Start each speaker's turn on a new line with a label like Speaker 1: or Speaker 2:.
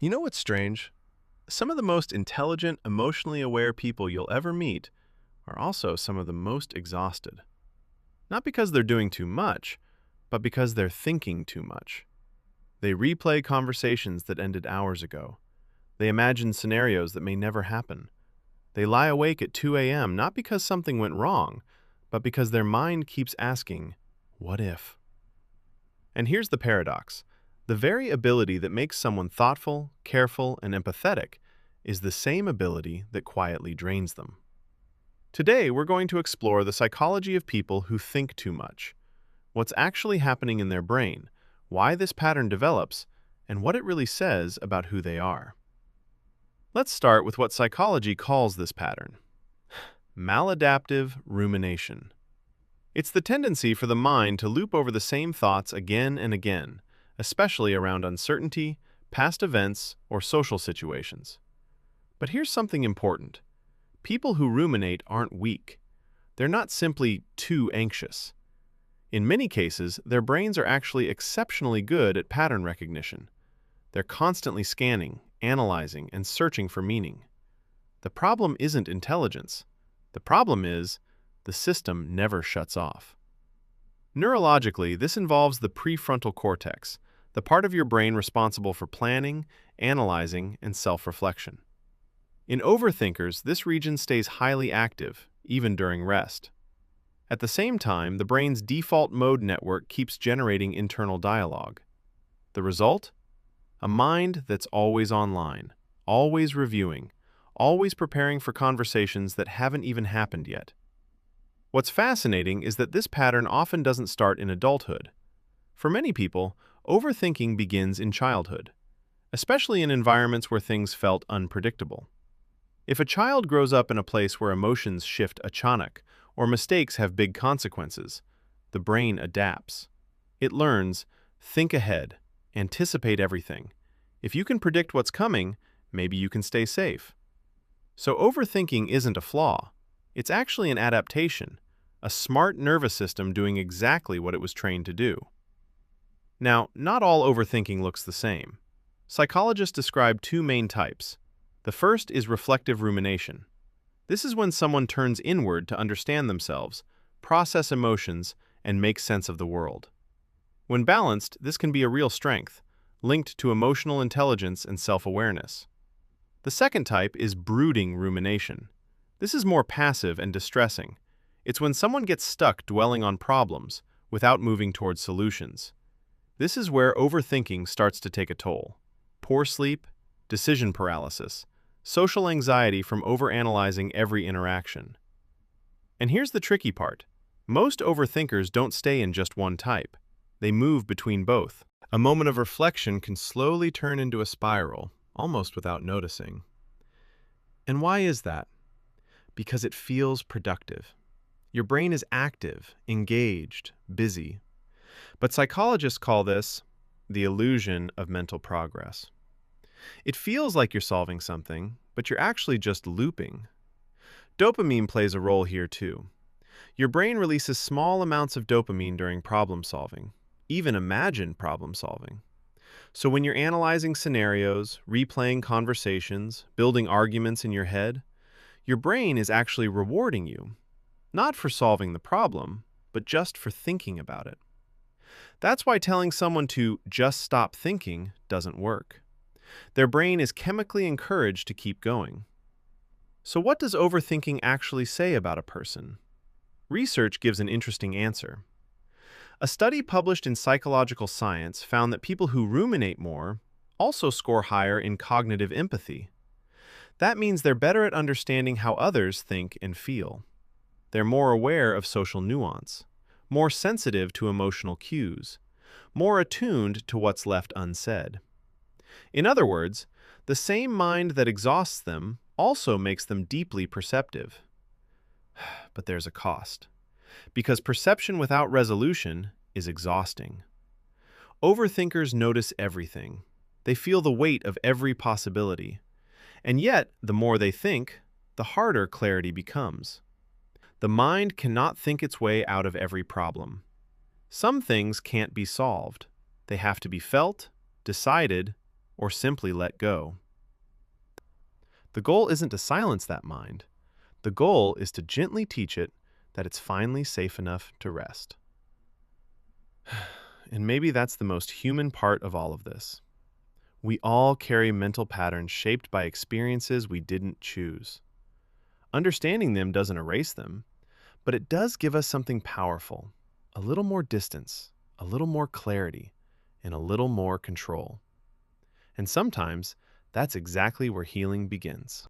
Speaker 1: You know what's strange? Some of the most intelligent, emotionally aware people you'll ever meet are also some of the most exhausted. Not because they're doing too much, but because they're thinking too much. They replay conversations that ended hours ago. They imagine scenarios that may never happen. They lie awake at 2 a.m. not because something went wrong, but because their mind keeps asking, what if? And here's the paradox. The very ability that makes someone thoughtful, careful, and empathetic is the same ability that quietly drains them. Today, we're going to explore the psychology of people who think too much, what's actually happening in their brain, why this pattern develops, and what it really says about who they are. Let's start with what psychology calls this pattern: maladaptive rumination. It's the tendency for the mind to loop over the same thoughts again and again, especially around uncertainty, past events, or social situations. But here's something important. People who ruminate aren't weak. They're not simply too anxious. In many cases, their brains are actually exceptionally good at pattern recognition. They're constantly scanning, analyzing, and searching for meaning. The problem isn't intelligence. The problem is the system never shuts off. Neurologically, this involves the prefrontal cortex, the part of your brain responsible for planning, analyzing, and self-reflection. In overthinkers, this region stays highly active, even during rest. At the same time, the brain's default mode network keeps generating internal dialogue. The result? A mind that's always online, always reviewing, always preparing for conversations that haven't even happened yet. What's fascinating is that this pattern often doesn't start in adulthood. For many people, overthinking begins in childhood, especially in environments where things felt unpredictable. If a child grows up in a place where emotions shift achanak, or mistakes have big consequences, the brain adapts. It learns, think ahead, anticipate everything. If you can predict what's coming, maybe you can stay safe. So overthinking isn't a flaw. It's actually an adaptation, a smart nervous system doing exactly what it was trained to do. Now, not all overthinking looks the same. Psychologists describe two main types. The first is reflective rumination. This is when someone turns inward to understand themselves, process emotions, and make sense of the world. When balanced, this can be a real strength, linked to emotional intelligence and self-awareness. The second type is brooding rumination. This is more passive and distressing. It's when someone gets stuck dwelling on problems without moving towards solutions. This is where overthinking starts to take a toll. Poor sleep, decision paralysis, social anxiety from overanalyzing every interaction. And here's the tricky part. Most overthinkers don't stay in just one type. They move between both. A moment of reflection can slowly turn into a spiral, almost without noticing. And why is that? Because it feels productive. Your brain is active, engaged, busy. But psychologists call this the illusion of mental progress. It feels like you're solving something, but you're actually just looping. Dopamine plays a role here too. Your brain releases small amounts of dopamine during problem solving, even imagined problem solving. So when you're analyzing scenarios, replaying conversations, building arguments in your head, your brain is actually rewarding you, not for solving the problem, but just for thinking about it. That's why telling someone to just stop thinking doesn't work. Their brain is chemically encouraged to keep going. So what does overthinking actually say about a person? Research gives an interesting answer. A study published in Psychological Science found that people who ruminate more also score higher in cognitive empathy. That means they're better at understanding how others think and feel. They're more aware of social nuance, more sensitive to emotional cues, more attuned to what's left unsaid. In other words, the same mind that exhausts them also makes them deeply perceptive. But there's a cost, because perception without resolution is exhausting. Overthinkers notice everything. They feel the weight of every possibility. And yet, the more they think, the harder clarity becomes. The mind cannot think its way out of every problem. Some things can't be solved. They have to be felt, decided, or simply let go. The goal isn't to silence that mind. The goal is to gently teach it that it's finally safe enough to rest. And maybe that's the most human part of all of this. We all carry mental patterns shaped by experiences we didn't choose. Understanding them doesn't erase them, but it does give us something powerful, a little more distance, a little more clarity, and a little more control. And sometimes that's exactly where healing begins.